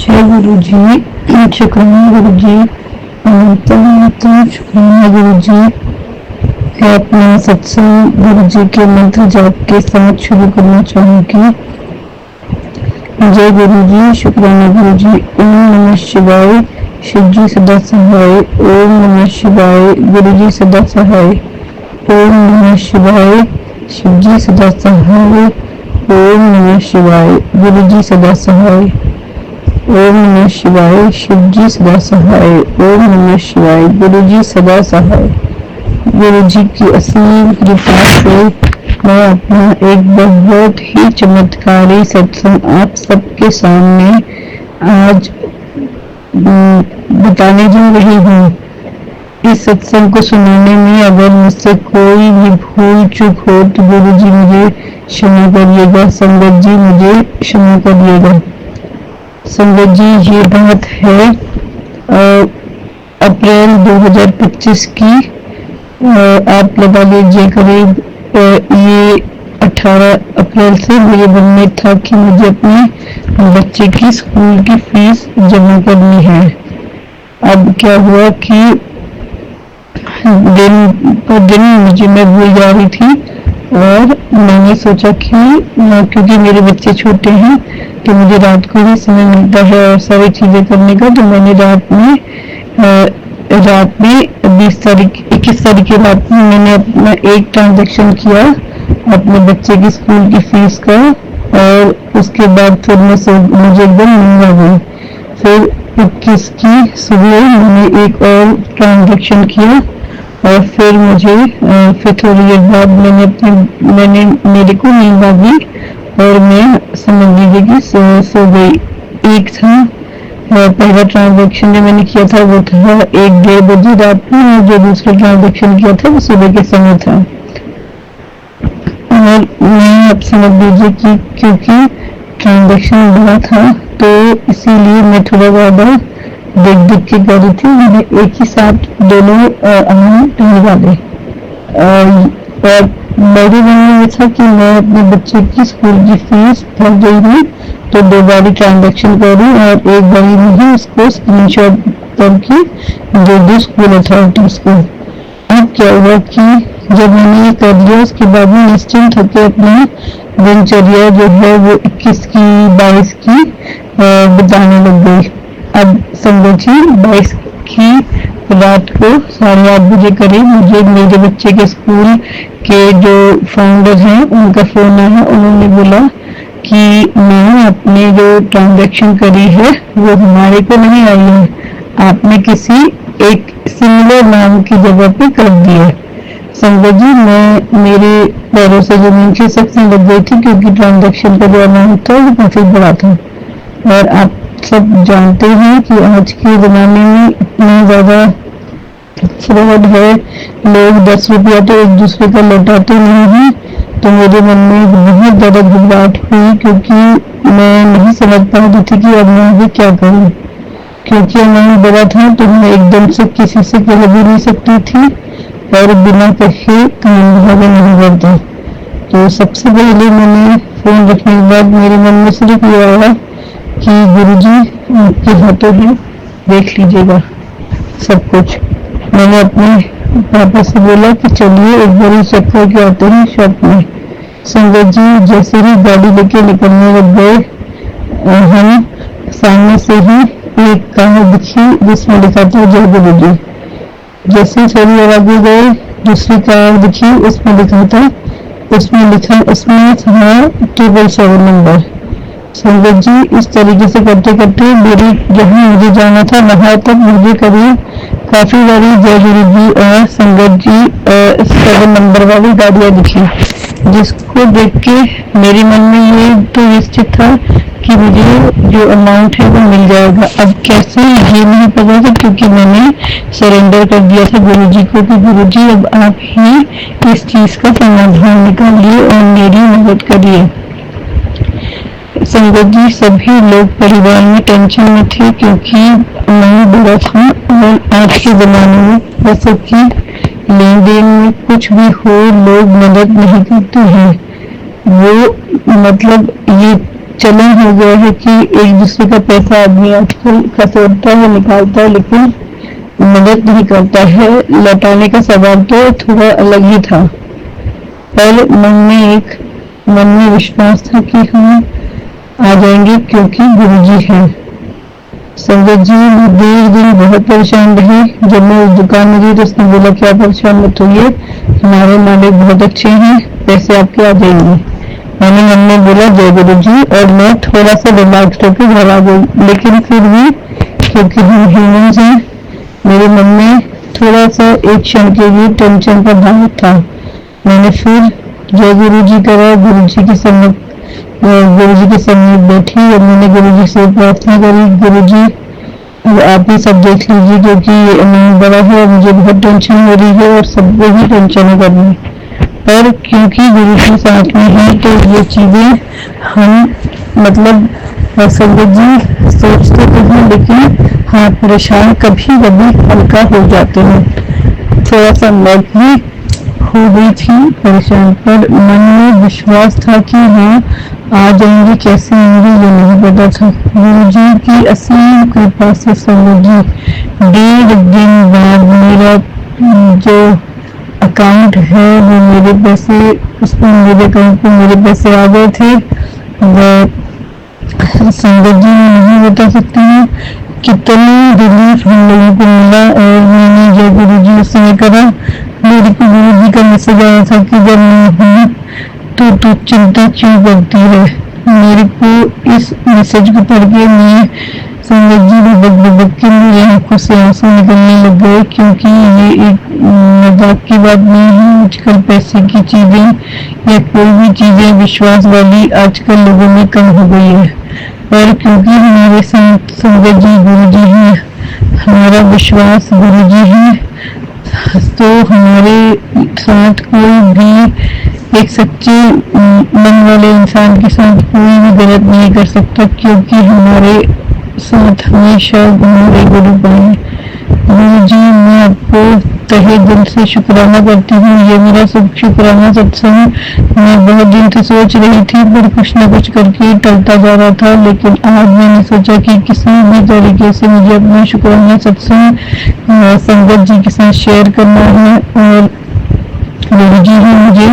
जय गुरु जी। शुक्राना गुरु जी। शुक्राना गुरु जी। मैं अपना सत्संग गुरु जी के मंत्र जाप के साथ शुरू करना चाहूंगी। जय गुरु जी। शुक्राना गुरु जी। ओम नमः शिवाय। शिव जी सदा सहाय। ओम नमः शिवाय। गुरु जी सदा सहाय। ओम नमः शिवाय। शिव जी सदा सहाय। ओम नमः शिवाय। गुरु जी सदा सहाय। ओम नमः शिवाय। शिव जी सदा सहाय। ओम नमः शिवाय। गुरु जी सदा सहाय। गुरु जी की असीम कृपा से मैं अपना एक बहुत ही चमत्कारी सत्संग आप सबके सामने आज बताने जा रही हूँ। इस सत्संग को सुनाने में अगर मुझसे कोई भी भूल चूक हो तो गुरु जी मुझे क्षमा करिएगा। संगत जी मुझे क्षमा करिएगा। संगत जी ये बात है अप्रैल 2025 की। आप लगा लीजिए करीब ये 18 अप्रैल से मेरे मन में था कि मुझे अपने बच्चे की स्कूल की फीस जमा करनी है। अब क्या हुआ कि दिन पर दिन मुझे मैं भूल जा रही थी और मैंने सोचा कि क्योंकि मेरे बच्चे छोटे हैं तो मुझे रात को ही समय मिलता है और सारी चीजें करने का, तो मैंने रात में 21 तारीख की रात में मैंने अपना एक ट्रांजैक्शन किया अपने बच्चे की स्कूल की फीस का और उसके बाद फिर मुझे एकदम नींद आ गई। फिर 21 की सुबह मैंने एक और ट्रांजैक्शन किया और फिर मुझे फिर थोड़ी देर बाद मेरे को नींद आ गई और मैं समझ लीजिए कि सो गई। एक था पहला ट्रांजैक्शन जो मैंने किया था वो था 1-1:30 बजे रात में और जो दूसरा ट्रांजैक्शन किया था वो सुबह के समय था। और मैं अब समझ लीजिए कि क्योंकि ट्रांजैक्शन बड़ा था तो इसीलिए मैं थोड़ा ज़्यादा देख के कर रही थी। मैंने एक ही साथ दोनों अमाउंट नहीं डाले और मेरे मन में ये था कि मैं अपने बच्चे की स्कूल की फीस भर गई हूँ तो 2 बारी ट्रांजैक्शन करूँ और एक बारी में ही उसको स्क्रीनशॉट करके दे दूँ स्कूल अथॉरिटीज को। अब क्या हुआ कि जब मैंने ये कर लिया उसके बाद में निश्चिंत होकर अपनी दिनचर्या जो है वो 21 की 22 की बिताने लग गई। अब संगत जी 22 की रात को 8:30 बजे करीब मुझे मेरे बच्चे के स्कूल के जो फाउंडर हैं उनका फोन आया। उन्होंने बोला कि मैम आपने जो ट्रांजैक्शन करी है वो हमारे को नहीं आई है, आपने किसी एक सिमिलर नाम की जगह पे कर दी है। संगत जी मैं मेरे पैरों से जमीन खिसकने लग गई थी क्योंकि ट्रांजैक्शन का जो अमाउंट था वो काफी बड़ा था और आप सब जानते हैं कि आज के ज़माने में इतना ज़्यादा फ्रॉड है। लोग 10 रुपया तो एक दूसरे का लौटाते नहीं हैं। तो मेरे मन में बहुत ज़्यादा घबराहट हुई क्योंकि मैं नहीं समझ पा रही थी कि अब मैं आगे क्या करूं। क्योंकि अमाउंट बड़ा था तो मैं एकदम से किसी से कह भी नहीं सकती थी और बिना कहे काम भागे नहीं करता। तो सबसे पहले मैंने फोन रखने के बाद मेरे मन में सिर्फ ये आया कि गुरुजी के हाथों में देख लीजिएगा सब कुछ। मैंने अपने पापा से बोला कि चलिए एक बार चेक करके आते हैं शॉप में। संगत जी जैसे ही गाड़ी लेके निकलने लग गए हम सामने से ही एक कार दिखी जिसमें लिखा था जय गुरुजी। जैसे थोड़ी देर आगे गए दूसरी कार दिखी उसमें लिखा था उसमें था 777 नंबर। संगत जी इस तरीके से करते करते मेरी जहाँ मुझे जाना था वहां तक मुझे करीब काफी बारी जय गुरु जी और संगत जी 7 नंबर वाली गाड़ियां दिखी, जिसको देख के मेरे मन में ये तो निश्चित था कि मुझे जो अमाउंट है वो मिल जाएगा। अब कैसे ये नहीं पता था क्योंकि मैंने सरेंडर कर दिया था गुरु जी को कि गुरु जी अब आप ही इस चीज का समाधान निकालिए और मेरी मदद करिए। संगत जी सभी लोग परिवार में टेंशन में थे क्योंकि मैं बड़ा था और आज के जमाने में जैसे कि लेन देन में कुछ भी हो लोग मदद नहीं करते हैं। वो मतलब ये चलन हो गया है कि एक दूसरे का पैसा आदमी आजकल खसोटता है, निकालता है, लेकिन मदद नहीं करता है। लौटाने का सवाल तो थोड़ा अलग ही था, पर मन में विश्वास था कि हम आ जाएंगे क्योंकि गुरुजी है। संगत जी देर दिन बहुत परेशान रही। जब मैं उस दुकान में गई तो उसने बोला क्या परेशान मत होइए, हमारे मालिक बहुत अच्छे हैं, पैसे आपके आ जाएंगे। मैंने मन में बोला जय गुरु जी, और मैं थोड़ा सा रिलैक्स होकर घर आ गई। लेकिन फिर भी क्योंकि हम ह्यूमंस हैं, मेरे मन में थोड़ा सा एक क्षण के लिए टेंशन का भाव था। मैंने फिर जय गुरु जी करा, गुरु जी के सामने बैठी और मैंने गुरु जी से प्रार्थना करी, गुरु जी अब आप ही सब देख लीजिए क्योंकि ये अमाउंट बड़ा है और मुझे बहुत टेंशन हो रही है और सबको भी टेंशन है करनी, पर क्योंकि गुरु जी साथ में है तो ये चीजें हम मतलब संगत जी सोचते तो हैं, लेकिन हाँ परेशान कभी कभी हल्का हो जाते हैं। थोड़ा सा मैं भी हो गई थी परेशान, पर मन में विश्वास था कि हाँ आ जाएंगे, कैसे आएंगे ये नहीं पता था। गुरु जी की असीम कृपा से संगत जी 1.5 दिन बाद मेरा जो अकाउंट है वो मेरे पैसे, उसमें मेरे अकाउंट में मेरे पैसे आ गए थे। वो संगत जी नहीं बता सकते हैं कितनी रिलीफ हम लोगों को मिला। और मैंने जय गुरु जी उस समय करा, मेरे को गुरु जी का मैसेज आया था कि जब मैं हूँ तो तू चिंता क्यों करती है। मेरे को इस मैसेज को पढ़ के मैं संगत जी बदक के मेरी आंखों से आंसू निकलने लग गए, क्योंकि ये एक मजाक की बात नहीं है। आजकल पैसे की चीजें या कोई भी चीजें विश्वास वाली आजकल लोगों में कम हो गई है, पर क्योंकि हमारे साथ संगत जी गुरु जी है, हमारा विश्वास गुरु जी है, तो हमारे साथ कोई भी एक सच्चे मन वाले इंसान के साथ कोई भी गलत नहीं कर सकता, क्योंकि हमारे साथ हमेशा हमारे गुरु बने। गुरु जी मैं आपको तहे दिल से शुक्राना करती हूँ। ये मेरा सब शुक्राना सत्संग मैं बहुत दिन से सोच रही थी, पर कुछ न कुछ करके टलता जा रहा था, लेकिन आज मैंने सोचा कि किसी भी तरीके से मुझे अपना शुक्राना सत्संग संगत जी के साथ शेयर करना है। और गुरु जी ही मुझे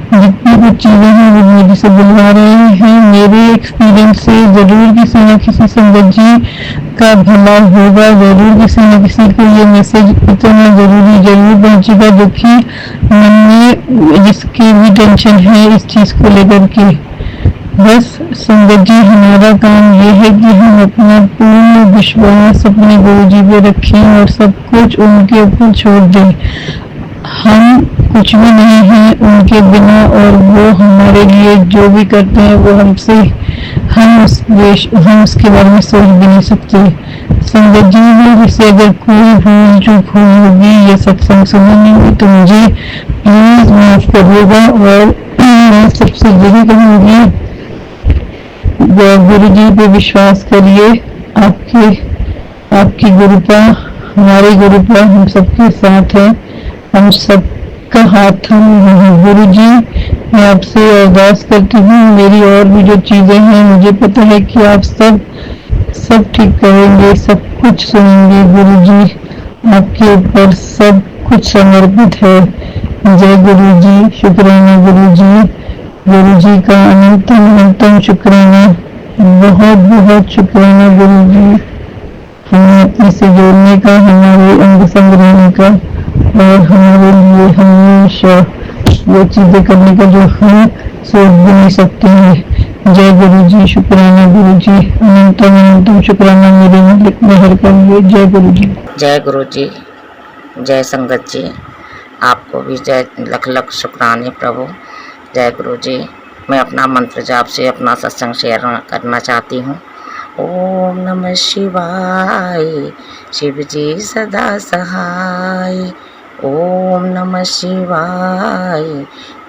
जितनी कुछ चीजें हैं वो मेरे से बुलवा रहे हैं। मेरे एक्सपीरियंस से जरूर किसी न किसी संगत जी का भला होगा, जरूर किसी न किसी को ये मैसेज इतना जरूर पहुंचेगा जो कि मन में जिसकी भी टेंशन है इस चीज को लेकर के। बस संगत जी हमारा काम ये है कि हम अपना पूर्ण विश्वास अपने गुरु जी पे रखें और सब कुछ उनके ऊपर छोड़ दें। हम कुछ भी नहीं है उनके बिना, और वो हमारे लिए जो भी करते हैं वो हमसे हम उसके बारे में सोच भी नहीं सकते। संगत जी में जैसे अगर कोई भूल चूक हुई होगी या सत्संग सुनने में तो मुझे प्लीज माफ करिएगा। और मैं सबसे यही कहूँगी गुरु जी पे विश्वास करिए, आपकी गुरुपा हमारे गुरुपा हम सबके साथ है, हम सबका हाथ थामे हैं। गुरु जी मैं आपसे अरदास करती हूँ, मेरी और भी जो चीजें हैं मुझे पता है कि आप सब ठीक करेंगे, सब कुछ सुनेंगे। गुरु जी आपके ऊपर सब कुछ समर्पित है। जय गुरु जी, शुक्राना गुरु जी का अनंतम शुक्राना, बहुत बहुत शुक्राना गुरु जी, हमें अपने से जोड़ने का, हमारे अंग संग रहने का और हमारे लिए हमेशा वो चीजें करने का जो हम सोच भी नहीं सकते हैं। जय गुरु जी, शुक्राना गुरु जी, अनंतम शुक्राना मेरे मालिक मेहर करिए। जय गुरु जी। जय गुरु जी, जय संगत जी, आपको भी जय लख लख शुक्राने प्रभु। जय गुरु जी। मैं अपना मंत्र जाप से अपना सत्संग शेयर करना चाहती हूँ। ओम नमः शिवाय, शिव जी सदा सहाय। ओम नमः शिवाय,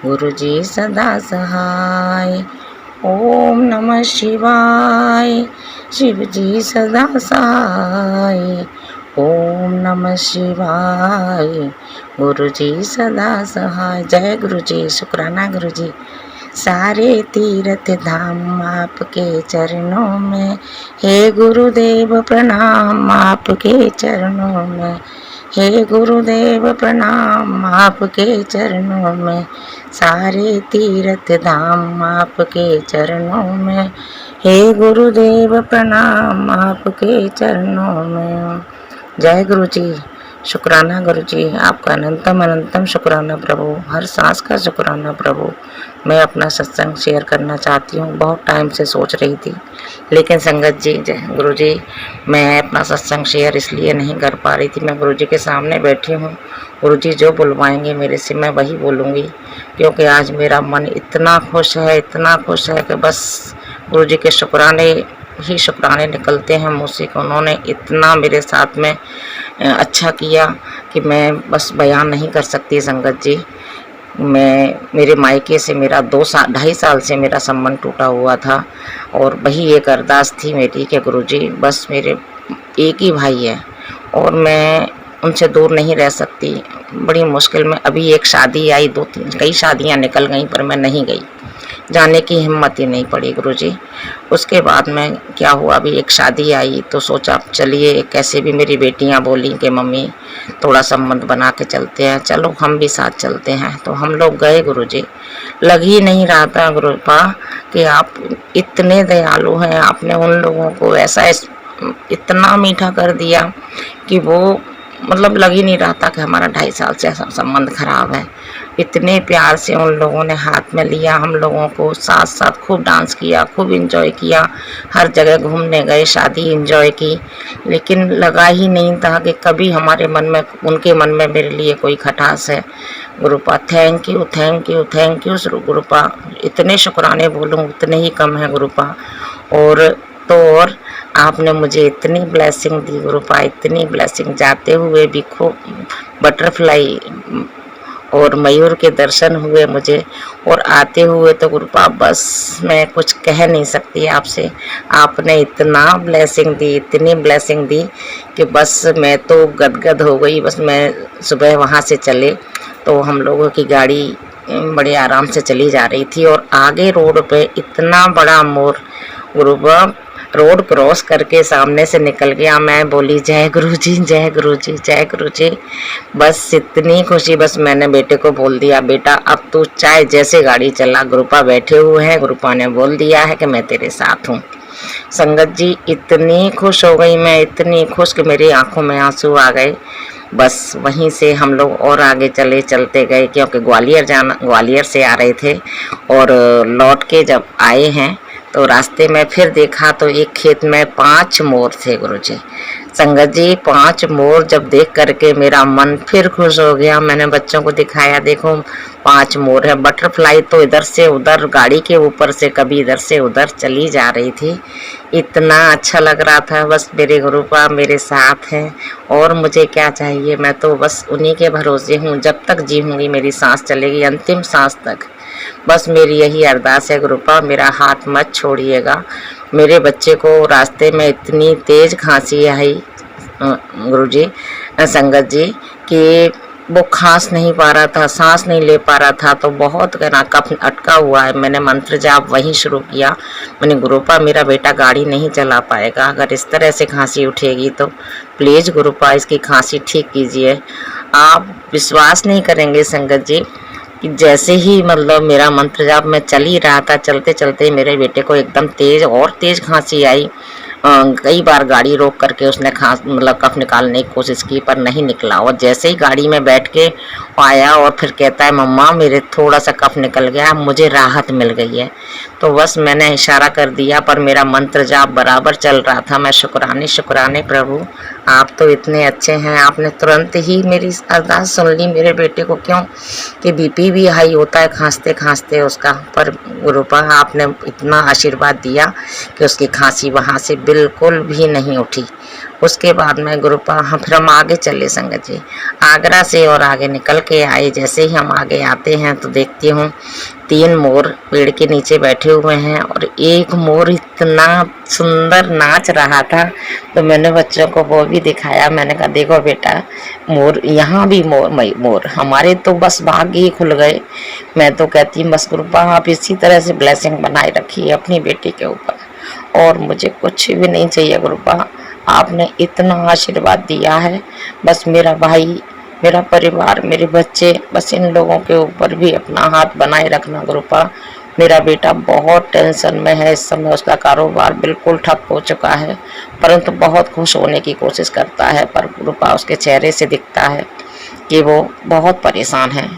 गुरु जी सदा सहाय। ओम नमः शिवाय, शिव जी सदा सहाय। ओम नमः शिवाय, गुरु जी सदा सहाय। जय गुरु जी, शुक्राना गुरु जी। सारे तीर्थ धाम आपके चरणों में, हे गुरुदेव प्रणाम आपके चरणों में, हे गुरुदेव प्रणाम आपके चरणों में, सारे तीर्थ धाम आपके चरणों में, हे गुरुदेव प्रणाम आपके चरणों में। जय गुरु जी। शुक्राना गुरु जी, आपका अनंतम अनंतम शुक्राना प्रभु, हर सांस का शुक्राना प्रभु। मैं अपना सत्संग शेयर करना चाहती हूँ, बहुत टाइम से सोच रही थी, लेकिन संगत जी, गुरु जी, मैं अपना सत्संग शेयर इसलिए नहीं कर पा रही थी। मैं गुरु जी के सामने बैठी हूँ, गुरु जी जो बुलवाएंगे मेरे से मैं वही बोलूँगी, क्योंकि आज मेरा मन इतना खुश है, इतना खुश है कि बस गुरु जी के शुक्राने ही शुक्राने निकलते हैं मुँह से कि उन्होंने इतना मेरे साथ में अच्छा किया कि मैं बस बयान नहीं कर सकती संगत जी। मेरे मायके से मेरा 2-2.5 साल से मेरा संबंध टूटा हुआ था, और वही एक अरदास थी मेरी कि गुरुजी बस मेरे एक ही भाई है और मैं उनसे दूर नहीं रह सकती। बड़ी मुश्किल में अभी एक शादी आई, 2-3 कई शादियां निकल गई पर मैं नहीं गई, जाने की हिम्मत ही नहीं पड़ी गुरुजी। उसके बाद में क्या हुआ, अभी एक शादी आई तो सोचा चलिए, कैसे भी मेरी बेटियां बोली कि मम्मी थोड़ा संबंध बना के चलते हैं, चलो हम भी साथ चलते हैं। तो हम लोग गए गुरुजी। लग ही नहीं रहा था गुरुपा कि आप इतने दयालु हैं, आपने उन लोगों को ऐसा इतना मीठा कर दिया कि वो मतलब लग ही नहीं रहा था कि हमारा 2.5 साल से संबंध खराब है। इतने प्यार से उन लोगों ने हाथ में लिया हम लोगों को, साथ साथ खूब डांस किया, खूब एंजॉय किया, हर जगह घूमने गए, शादी एंजॉय की, लेकिन लगा ही नहीं था कि कभी हमारे मन में, उनके मन में मेरे लिए कोई खटास है। गुरुपा thank you thank you thank you गुरुपा, इतने शुक्राने बोलूँ उतने ही कम है गुरुपा। और आपने मुझे इतनी ब्लेसिंग दी गुरुपा, इतनी ब्लेसिंग, जाते हुए भी खूब बटरफ्लाई और मयूर के दर्शन हुए मुझे, और आते हुए तो गुरुपा बस मैं कुछ कह नहीं सकती आपसे। आपने इतना ब्लेसिंग दी, इतनी ब्लेसिंग दी कि बस मैं तो गदगद हो गई। बस मैं सुबह वहाँ से चले तो हम लोगों की गाड़ी बड़े आराम से चली जा रही थी, और आगे रोड पे इतना बड़ा मोर गुरुपा रोड क्रॉस करके सामने से निकल गया। मैं बोली जय गुरु जी, जय गुरु जी, जय गुरु जी। बस इतनी खुशी, बस मैंने बेटे को बोल दिया बेटा अब तू चाहे जैसे गाड़ी चला, गुरुपा बैठे हुए हैं, गुरुपा ने बोल दिया है कि मैं तेरे साथ हूँ। संगत जी इतनी खुश हो गई मैं, इतनी खुश कि मेरी आंखों में आंसू आ गए। बस वहीं से हम लोग और आगे चलते गए, क्योंकि ग्वालियर से आ रहे थे, और लौट के जब आए हैं तो रास्ते में फिर देखा तो एक खेत में 5 मोर थे गुरुजी। संगत जी 5 मोर जब देख करके मेरा मन फिर खुश हो गया। मैंने बच्चों को दिखाया, देखो 5 मोर है। बटरफ्लाई तो इधर से उधर गाड़ी के ऊपर से कभी इधर से उधर चली जा रही थी, इतना अच्छा लग रहा था। बस मेरे गुरुपा मेरे साथ हैं और मुझे क्या चाहिए, मैं तो बस उन्हीं के भरोसे हूँ। जब तक जीऊँगी मेरी सांस चलेगी, अंतिम सांस तक। बस मेरी यही अरदास है गुरुपा, मेरा हाथ मत छोड़िएगा। मेरे बच्चे को रास्ते में इतनी तेज खांसी आई गुरुजी, संगत जी, कि वो खांस नहीं पा रहा था, सांस नहीं ले पा रहा था, तो बहुत कहना कफ अटका हुआ है। मैंने मंत्र जाप वहीं शुरू किया। मैंने गुरुपा मेरा बेटा गाड़ी नहीं चला पाएगा, अगर इस तरह से खांसी उठेगी तो प्लीज़ गुरुपा इसकी खांसी ठीक कीजिए। आप विश्वास नहीं करेंगे संगत जी कि जैसे ही मतलब मेरा मंत्र जाप मैं चल ही रहा था, चलते चलते मेरे बेटे को एकदम तेज खांसी आई। कई बार गाड़ी रोक करके उसने कफ निकालने की कोशिश की पर नहीं निकला, और जैसे ही गाड़ी में बैठ के आया और फिर कहता है मम्मा मेरे थोड़ा सा कफ निकल गया, मुझे राहत मिल गई है। तो बस मैंने इशारा कर दिया पर मेरा मंत्र जाप बराबर चल रहा था। मैं शुक्राने प्रभु, आप तो इतने अच्छे हैं, आपने तुरंत ही मेरी अरदास सुन ली मेरे बेटे को। क्यों कि बीपी भी हाई होता है खांसते खांसते उसका, पर गुरुपा आपने इतना आशीर्वाद दिया कि उसकी खांसी वहाँ से बिल्कुल भी नहीं उठी। उसके बाद में गुरुपा फिर हम आगे चले संगत जी, आगरा से और आगे निकल के आए। जैसे ही हम आगे आते हैं तो देखती हूँ 3 मोर पेड़ के नीचे बैठे हुए हैं और एक मोर इतना सुंदर नाच रहा था, तो मैंने बच्चों को वो भी दिखाया। मैंने कहा देखो बेटा, मोर यहाँ भी मोर हमारे तो बस भाग्य ही खुल गए। मैं तो कहती हूँ बस गुरुपा आप इसी तरह से ब्लेसिंग बनाए रखिए अपनी बेटी के ऊपर, और मुझे कुछ भी नहीं चाहिए गुरुपा। आपने इतना आशीर्वाद दिया है, बस मेरा भाई, मेरा परिवार, मेरे बच्चे, बस इन लोगों के ऊपर भी अपना हाथ बनाए रखना गुरुपा। मेरा बेटा बहुत टेंशन में है इस समय, उसका कारोबार बिल्कुल ठप हो चुका है, परंतु बहुत खुश होने की कोशिश करता है, पर गुरुपा उसके चेहरे से दिखता है कि वो बहुत परेशान है।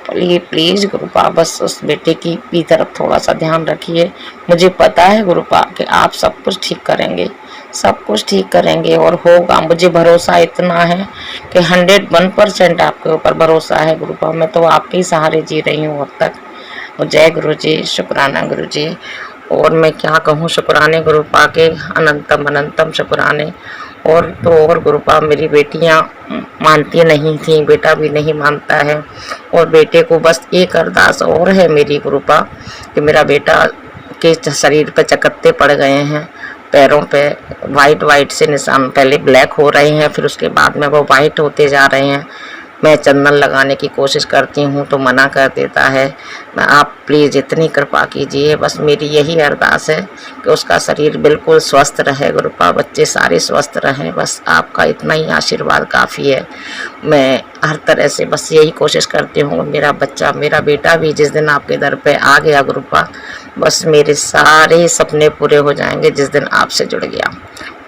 प्लीज प्लीज गुरुपा बस उस बेटे की भी तरफ थोड़ा सा ध्यान रखिए। मुझे पता है गुरुपा कि आप सब कुछ ठीक करेंगे, सब कुछ ठीक करेंगे और होगा। मुझे भरोसा इतना है कि 101% आपके ऊपर भरोसा है गुरुपा। मैं तो आपके ही सहारे जी रही हूँ अब तक। जय गुरु जी, शुक्राना गुरु जी। और मैं क्या कहूँ, शुक्राने गुरुपा के अनंतम अनंतम शुक्राने। और गुरुपा मेरी बेटियाँ मानती नहीं थी, बेटा भी नहीं मानता है, और बेटे को बस एक अरदास और है मेरी गुरुपा कि मेरा बेटा के शरीर पे चकत्ते पड़ गए हैं, पैरों पे वाइट वाइट से निशान, पहले ब्लैक हो रहे हैं फिर उसके बाद में वो वाइट होते जा रहे हैं। मैं चंदन लगाने की कोशिश करती हूँ तो मना कर देता है। आप प्लीज़ इतनी कृपा कीजिए, बस मेरी यही अरदास है कि उसका शरीर बिल्कुल स्वस्थ रहे गुरुपा, बच्चे सारे स्वस्थ रहें, बस आपका इतना ही आशीर्वाद काफ़ी है। मैं हर तरह से बस यही कोशिश करती हूँ, मेरा बच्चा, मेरा बेटा भी जिस दिन आपके दर पे आ गया गुरुपा, बस मेरे सारे सपने पूरे हो जाएंगे जिस दिन आपसे जुड़ गया।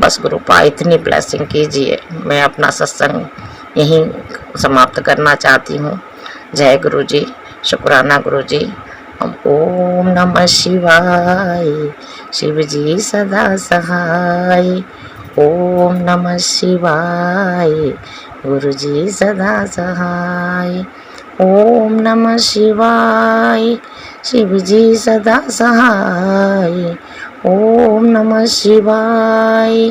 बस गुरुपा इतनी ब्लेसिंग कीजिए। मैं अपना सत्संग यहीं समाप्त करना चाहती हूँ। जय गुरु जी, शुक्राना गुरु जी। ओम नमः शिवाय, शिव जी सदा सहाय। ओम नमः शिवाय, गुरु जी सदा सहाय। ओम नमः शिवाय, शिव जी सदा सहाय। ओम नमः शिवाय,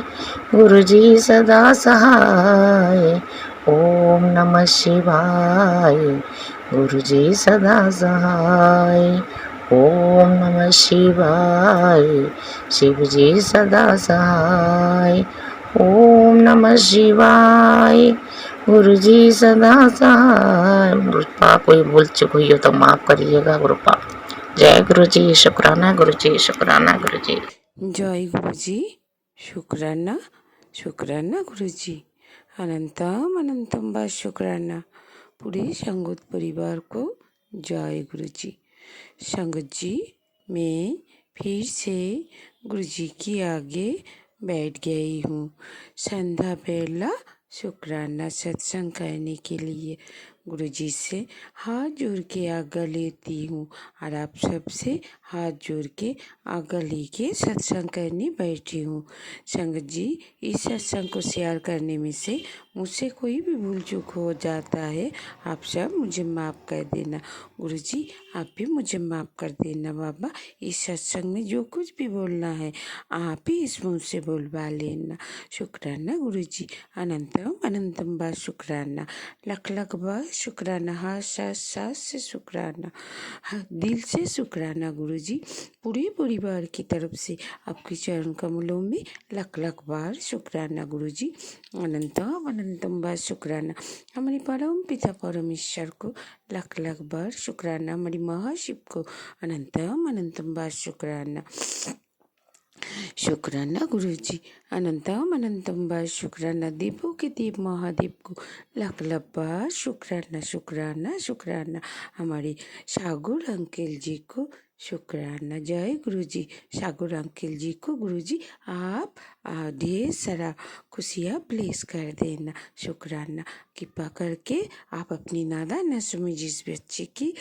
गुरु जी सदा सहाय। ओम नमः शिवाय, गुरु जी सदा सहाय। ओम नमः शिवाय, शिव जी सदा सहाय। ओम नमः शिवाय, गुरु जी सदा सहाय। गुरुपा कोई भूल चूक हुई हो तो माफ करिएगा गुरुपा। जय गुरु जी, शुक्राना गुरु जी, शुक्राना गुरु जी। जय गुरुजी, शुक्राना शुक्राना गुरुजी, अनंतम अनंतम बार शुक्राना। पूरे संगत परिवार को जय गुरुजी। संगत जी, मैं फिर से गुरुजी के आगे बैठ गई हूँ संध्या बेला शुक्राना सत्संग करने के लिए। गुरुजी से हाथ जोड़ के आज्ञा लेती हूँ और आप सबसे हाथ जोड़ के आज्ञा लेके सत्संग करने बैठी हूँ। संगत जी, इस सत्संग को शेयर करने में से मुझसे कोई भी भूल चूक हो जाता है, आप सब मुझे माफ़ कर देना। गुरुजी, आप भी मुझे माफ़ कर देना बाबा। इस सत्संग में जो कुछ भी बोलना है आप ही इस मुँह से बोलवा लेना। शुक्राना गुरुजी, अनंतम अनंतम बार शुक्राना, लख लख बार शुक्राना, हाँ सास से शुक्राना, हाँ दिल से शुक्राना गुरुजी। पूरे परिवार की तरफ से आपके चरण कमलों में लख लख बार शुक्राना गुरुजी। अनंतम अनंतम बार शुक्राना। हमारे परम पिता परमेश्वर को लख लख बार शुक्राना। हमारी महाशिव को अनंतम अनंतम बार शुक्राना। शुक्राना गुरुजी, अनंतम अनंतम बार शुक्राना। देवों के देव महादेव को लाख लाख बार शुक्राना शुक्राना शुक्राना। हमारे सागुर अंकल जी को शुक्राना। जय गुरुजी। सागुर अंकल जी को गुरुजी आप ढेर सारा खुशियाँ प्लेस कर देना। शुक्राना। कृपा करके आप अपनी नादा नस्ल में जिस बच्चे की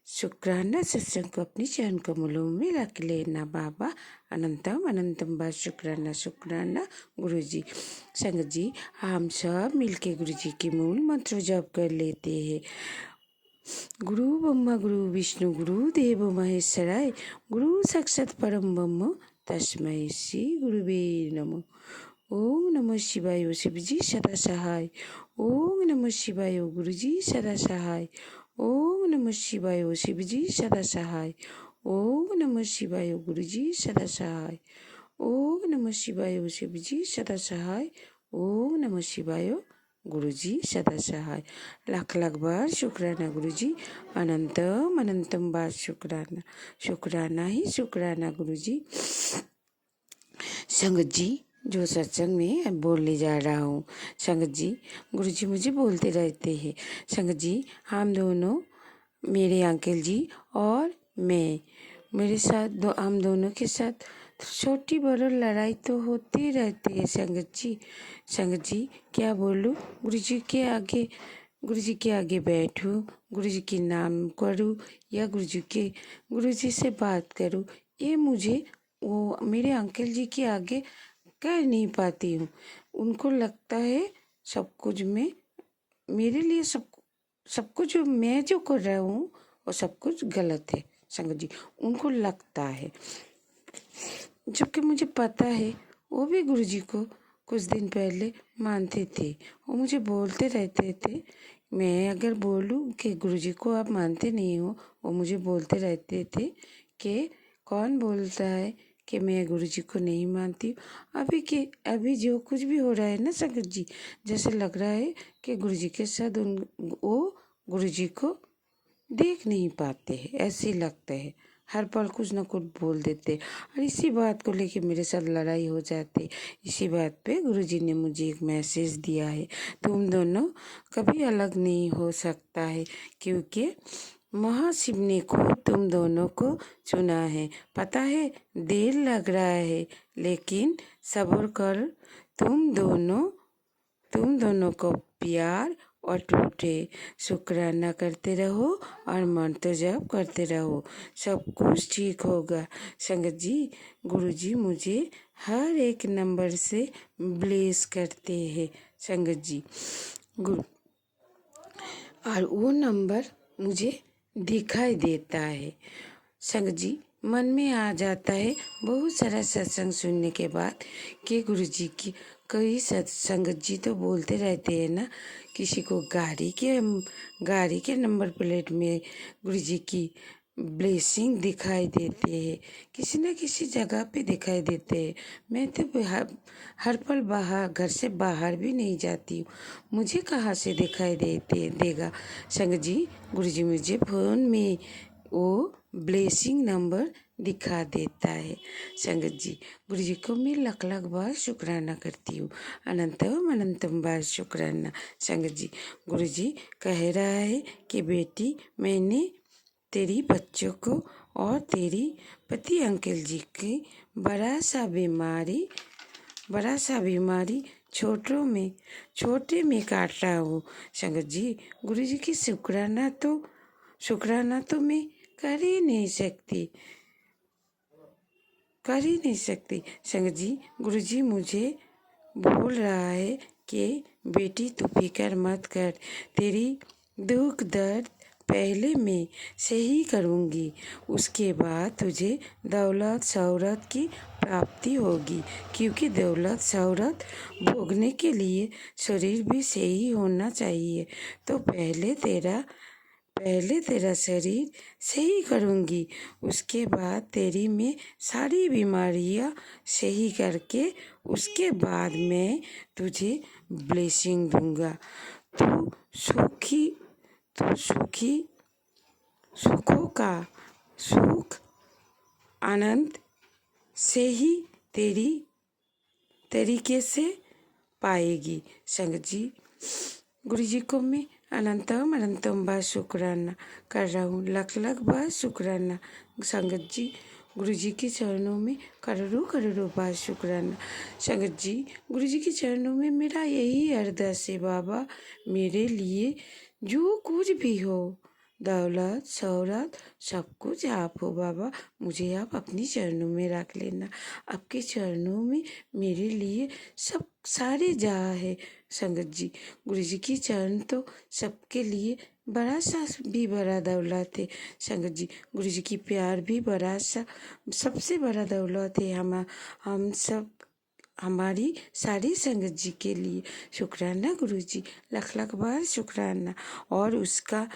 शुक्राना सत्संग को अपनी चरण कमलों में रख लेना बाबा। अनंतम अनंतम बार शुक्राना शुक्राना गुरुजी। संगत जी, हम सब मिलके गुरुजी के मूल मंत्र जप कर लेते हैं। गुरु ब्रह्मा गुरु विष्णु गुरु देव महेश्वराय, गुरु साक्षात परम ब्रह्म तस्मै श्री गुरुवे नमः। ओम नमः शिवाय, शिवजी सदा सहाय। ओम नमः शिवाय, गुरुजी सदा सहाय। ओम नमः शिवाय ओ शिव जी सदा सहाय। ओम नमः शिवाय ओ गुरु जी सदा सहाय। ओम नमः शिवाय ओ शिव जी सदा सहाय। ओम नमः शिवाय ओ गुरु जी सदा सहाय। लाख लाख बार शुक्राना गुरु जी, अनंतम अनंतम बार शुक्राना, शुक्राना ही शुक्राना गुरु जी। संगत जी, जो सत्संग में अब बोलने जा रहा हूँ, संगत जी गुरु जी मुझे बोलते रहते हैं। संगत जी, हम दोनों, मेरे अंकल जी और मैं, मेरे साथ हम दोनों के साथ छोटी बड़ी लड़ाई तो होती रहती है संगत जी। संगत जी क्या बोलूँ, गुरु जी के आगे, गुरु जी के आगे बैठूं, गुरु जी के नाम करूं या गुरु जी से बात करूं, ये मुझे वो मेरे अंकल जी के आगे कर नहीं पाती हूँ। उनको लगता है सब कुछ में, मेरे लिए सब कुछ मैं जो कर रहा हूँ वो सब कुछ गलत है संगत जी, उनको लगता है। जबकि मुझे पता है वो भी गुरु जी को कुछ दिन पहले मानते थे। वो मुझे बोलते रहते थे, मैं अगर बोलूं कि गुरु जी को आप मानते नहीं हो, वो मुझे बोलते रहते थे कि कौन बोलता है कि मैं गुरु जी को नहीं मानती हूँ। अभी जो कुछ भी हो रहा है ना संगत जी, जैसे लग रहा है कि गुरु जी के साथ वो गुरु जी को देख नहीं पाते हैं, ऐसे लगता है। हर पल कुछ ना कुछ बोल देते और इसी बात को लेके मेरे साथ लड़ाई हो जाती। इसी बात पे गुरुजी ने मुझे एक मैसेज दिया है, तुम दोनों कभी अलग नहीं हो सकता है, क्योंकि महाशिव ने को तुम दोनों को चुना है। पता है देर लग रहा है, लेकिन सब्र कर, तुम दोनों को प्यार और टूटे शुक्राना करते रहो और मंत्र जप करते रहो, सब कुछ ठीक होगा। संगत जी, गुरुजी मुझे हर एक नंबर से ब्लेस करते हैं संगत जी, गुरु, और वो नंबर मुझे दिखाई देता है संगत जी। मन में आ जाता है बहुत सारा सत्संग सुनने के बाद कि गुरुजी की कई संगत जी तो बोलते रहते हैं ना, किसी को गाड़ी के नंबर प्लेट में गुरुजी की ब्लेसिंग दिखाई देते हैं, किसी न किसी जगह पे दिखाई देते हैं। मैं तो हर पल घर से बाहर भी नहीं जाती हूँ, मुझे कहाँ से दिखाई देगा संगत जी। गुरुजी मुझे फोन में वो ब्लेसिंग नंबर दिखा देता है संगत जी। गुरु जी को मैं लाख लाख बार शुक्राना करती हूँ, अनंतम अनंतम बार शुक्राना संगत जी। गुरु जी कह रहा है कि बेटी, मैंने तेरी बच्चों को और तेरी पति अंकल जी की बड़ा सा बीमारी छोटे में काट रहा हूँ संगत जी। गुरु जी की शुक्राना तो मैं कर ही नहीं सकती संगत जी। गुरु जी मुझे बोल रहा है कि बेटी तू फिक्र मत कर, तेरी दुख दर्द पहले मैं सही करूँगी, उसके बाद तुझे दौलत शौहरत की प्राप्ति होगी, क्योंकि दौलत शौहरत भोगने के लिए शरीर भी सही होना चाहिए। तो पहले तेरा शरीर सही करूँगी, उसके बाद तेरी मैं सारी बीमारियाँ सही करके उसके बाद मैं तुझे ब्लेसिंग दूंगा। तू सुखों का सुख आनंद सही तेरी तरीके से पाएगी संगत जी। गुरु जी को मैं अनंतम बार शुक्राना कर रहा हूँ, लाख लाख बार शुक्राना संगत जी। गुरु जी के चरणों में करोड़ों बार शुक्राना संगत जी। गुरु जी के चरणों में मेरा यही अरदास है, बाबा मेरे लिए जो कुछ भी हो, दौलत शौहरत सब कुछ आप हो बाबा, मुझे आप अपनी चरणों में रख लेना। आपके चरणों में मेरे लिए सब सारे जहाँ है संगत जी। गुरु जी की चरण तो सबके लिए बड़ा सा भी बड़ा दौलत है संगत जी। गुरु जी की प्यार भी बड़ा सा सबसे बड़ा दौलत है। हम सब हमारी सारी संगत जी के लिए। शुक्राना गुरुजी, लख लख बार शुक्राना। और उसका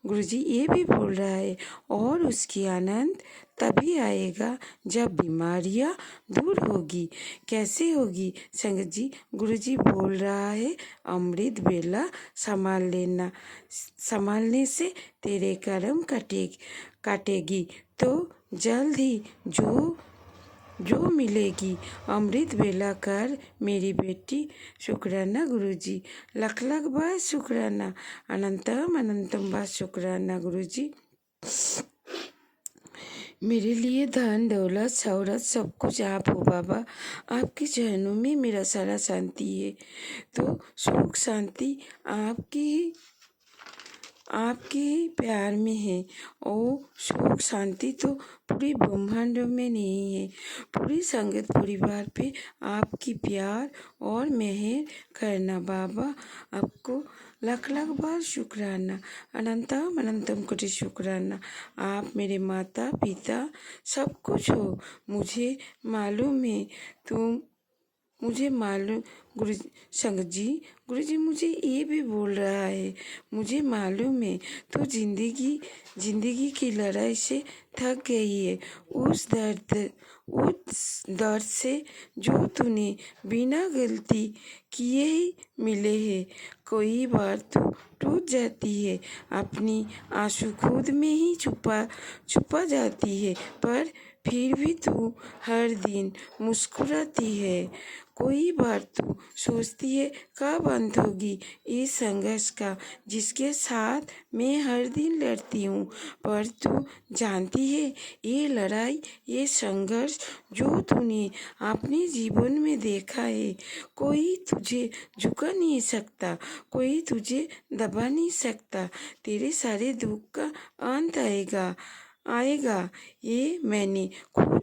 गुरुजी ये भी बोल रहा है, और उसकी आनंद तभी आएगा जब बीमारियां दूर होगी। कैसे होगी संगत जी? गुरुजी बोल रहा है, अमृत बेला संभाल लेना, संभालने से तेरे कर्म काटेगी तो जल्द ही जो मिलेगी। अमृत बेला कर मेरी बेटी। शुक्राना गुरुजी, लख लख बार शुक्राना, अनंतम अनंतम बार शुक्राना गुरुजी। मेरे लिए धन दौलत शौहरत सब कुछ आप हो बाबा। आपके चरणों में मेरा सारा शांति है। तो सुख शांति आपके ही प्यार में है। और सुख शांति तो पूरे ब्रह्मांड में नहीं है। पूरी संगत परिवार पे आपकी प्यार और मेहर करना बाबा। आपको लाख लाख बार शुक्राना, अनंतम अनंतम कोटि शुक्राना। आप मेरे माता पिता सब कुछ हो। मुझे मालूम है मुझे मालूम गुरु संगत जी, गुरु जी मुझे ये भी बोल रहा है, मुझे मालूम है तो जिंदगी की लड़ाई से थक गई है। उस दर्द से जो तूने बिना गलती किए ही मिले है। कोई बार तो टूट जाती है, अपनी आंसू खुद में ही छुपा जाती है, पर फिर भी तू हर दिन मुस्कुराती है। कोई बार तू सोचती है कब अंत होगी इस संघर्ष का, जिसके साथ मैं हर दिन लड़ती हूँ। पर तू जानती है ये लड़ाई, ये संघर्ष जो तूने अपने जीवन में देखा है, कोई तुझे झुका नहीं सकता, कोई तुझे दबा नहीं सकता। तेरे सारे दुख का अंत आएगा। ये मैंने खुद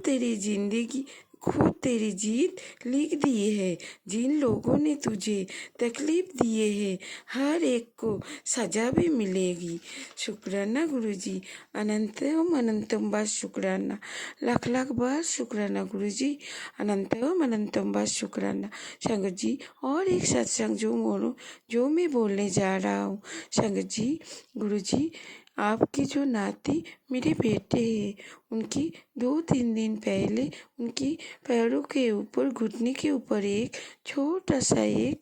तेरी जीत लिख दी है। जिन लोगों ने तुझे तकलीफ दिए है, हर एक को सजा भी मिलेगी। शुक्राना गुरुजी, अनंतम अनंतम बार शुक्राना, लाख लाख बार शुक्राना गुरुजी, अनंतम अनंतम बार शुक्राना। संगत जी, और एक सत्संग जो मैं बोलने जा रहा हूँ संगत जी, गुरुजी आपकी जो नाती मेरे बेटे हैं, उनकी 2-3 दिन पहले उनकी पैरों के ऊपर, घुटने के ऊपर एक छोटा सा एक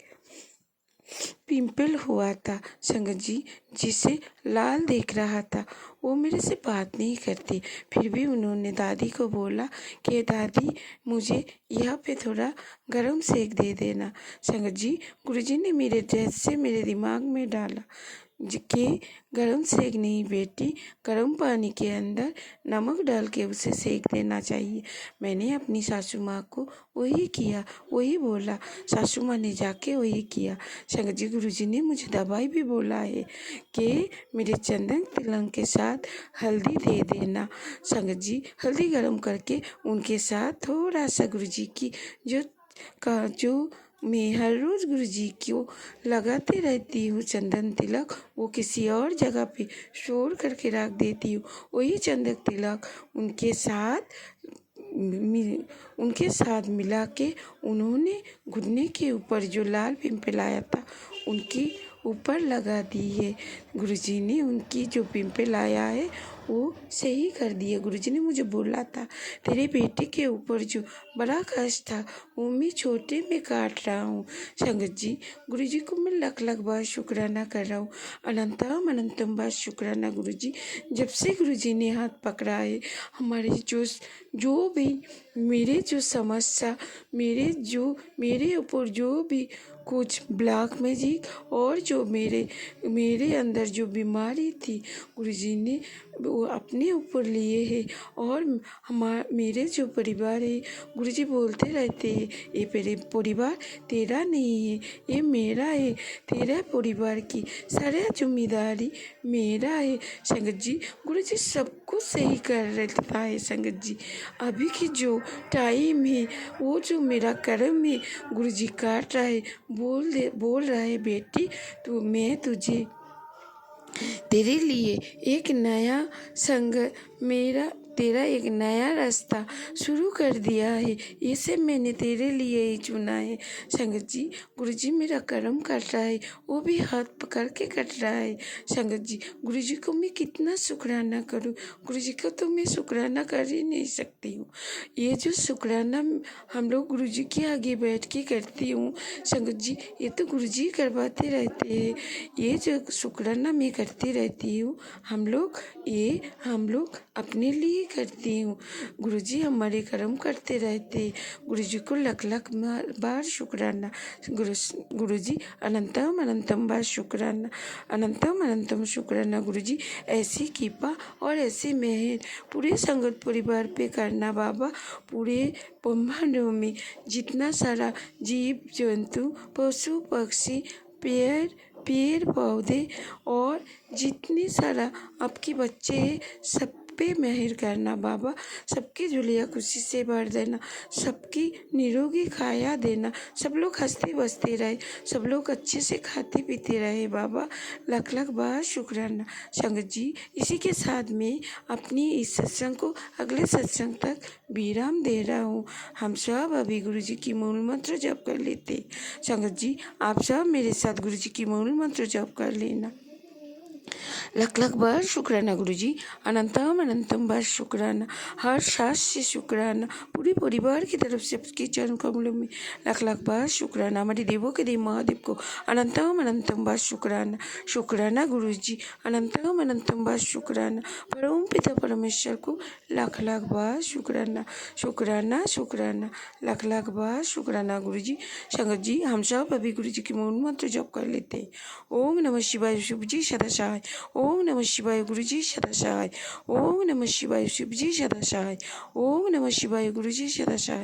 पिंपल हुआ था संगत जी, जिसे लाल देख रहा था। वो मेरे से बात नहीं करती, फिर भी उन्होंने दादी को बोला कि दादी मुझे यहाँ पे थोड़ा गरम सेक दे देना। संगत जी, गुरुजी ने मेरे ड्रेस से मेरे दिमाग में डाला कि गरम सेक नहीं बेटी, गरम पानी के अंदर नमक डाल के उसे सेक देना चाहिए। मैंने अपनी सासू माँ को वही किया, वही बोला। सासू माँ ने जाके वही किया। संगत जी, गुरुजी ने मुझे दवाई भी बोला है कि मेरे चंदन तिलक के साथ हल्दी दे देना। संगत जी, हल्दी गरम करके उनके साथ थोड़ा सा गुरुजी की जो मैं हर रोज़ गुरुजी को लगाते रहती हूँ चंदन तिलक, वो किसी और जगह पे स्टोर करके रख देती हूँ। वही चंदन तिलक उनके साथ मिला के उन्होंने घुटने के ऊपर जो लाल पिंपल आया था उनकी ऊपर लगा दी है। गुरुजी ने उनकी जो पिंपल आया है वो सही कर दिया। गुरुजी ने मुझे बोला था तेरे बेटे के ऊपर जो बड़ा कष्ट था वो मैं छोटे में काट रहा हूँ। संगत जी, गुरुजी को मैं लाख लाख बार शुक्राना कर रहा हूँ, अनंतम अनंतम बार शुक्राना गुरुजी। जब से गुरुजी ने हाथ पकड़ा है, हमारे जो भी मेरे जो समस्या, मेरे ऊपर जो भी कुछ ब्लैक मैजिक और जो मेरे अंदर जो बीमारी थी, गुरुजी ने वो अपने ऊपर लिए है। और मेरे जो परिवार है, गुरुजी बोलते रहते हैं ये परिवार तेरा नहीं है, ये मेरा है। तेरा परिवार की सारा जिम्मेदारी मेरा है। संगत जी, गुरुजी सब कुछ सही कर रहता है। संगत जी, अभी की जो टाइम है, वो जो मेरा कर्म है, गुरुजी काट रहा है। बोल रहा है बेटी, मैं तुझे तेरे लिए एक नया संग मेरा तेरा एक नया रास्ता शुरू कर दिया है, इसे मैंने तेरे लिए ही चुना है। संगत जी, गुरु जी मेरा कर्म कट रहा है, वो भी हाथ पकड़ के कट रहा है। संगत जी, गुरु जी को मैं कितना शुक्राना करूं, गुरु जी को तो मैं शुक्राना कर ही नहीं सकती हूँ। ये जो शुक्राना हम लोग गुरु जी के आगे बैठ के करती हूँ संगत जी, ये तो गुरु जी करवाते रहते हैं। ये जो शुक्राना मैं करती रहती हूँ हम लोग अपने लिए करती हूँ। गुरु जी हमारे कर्म करते रहते, गुरु जी को लख लख बार शुक्राना। गुरु जी अनंतम अनंतम बार शुक्राना, अनंतम अनंतम शुक्राना। गुरु जी ऐसी कृपा और ऐसी मेहर पूरे संगत परिवार पे करना बाबा। पूरे ब्रह्मांडों में जितना सारा जीव जंतु पशु पक्षी पेड़ पौधे और जितने सारा आपके बच्चे हैं सब पे मेहर करना बाबा। सबकी झोलियाँ खुशी से भर देना, सबकी निरोगी काया देना, सब लोग हंसते बसते रहे, सब लोग अच्छे से खाते पीते रहे बाबा। लख लख बार शुक्राना। संगत जी, इसी के साथ में अपनी इस सत्संग को अगले सत्संग तक विराम दे रहा हूँ। हम सब अभी गुरु जी की मूल मंत्र जप कर लेते। संगत जी, आप सब मेरे साथ गुरु जी की मूल मंत्र जप कर लेना। लख लख बार शुक्राना गुरु जी, अनंतम अनंतम बार शुक्राना, हर सांस से शुक्राना, पूरे परिवार की तरफ से आपके चरण कमलों में लख लख बार शुक्राना। हमारे देवों के देव महादेव को अनंतम अनंतम बार शुक्राना। शुक्राना गुरु जी, अनंतम अनंतम बार शुक्राना। परम पिता परमेश्वर को लाख लाख बार शुक्राना। शुक्राना शुक्राना, लाख लाख बार शुक्राना गुरु जी। संगत जी, हम सब अभी गुरु जी की मूल मंत्र जप कर लेते हैं। ओम नमः शिवाय शुभ जी सदा सहाय। ओम नमः शिवाय गुरु जी सदा सहाय। ओम नमः शिवाय शिव जी सदा सहाय। ओम नमः शिवाय गुरु जी सदा सहाय।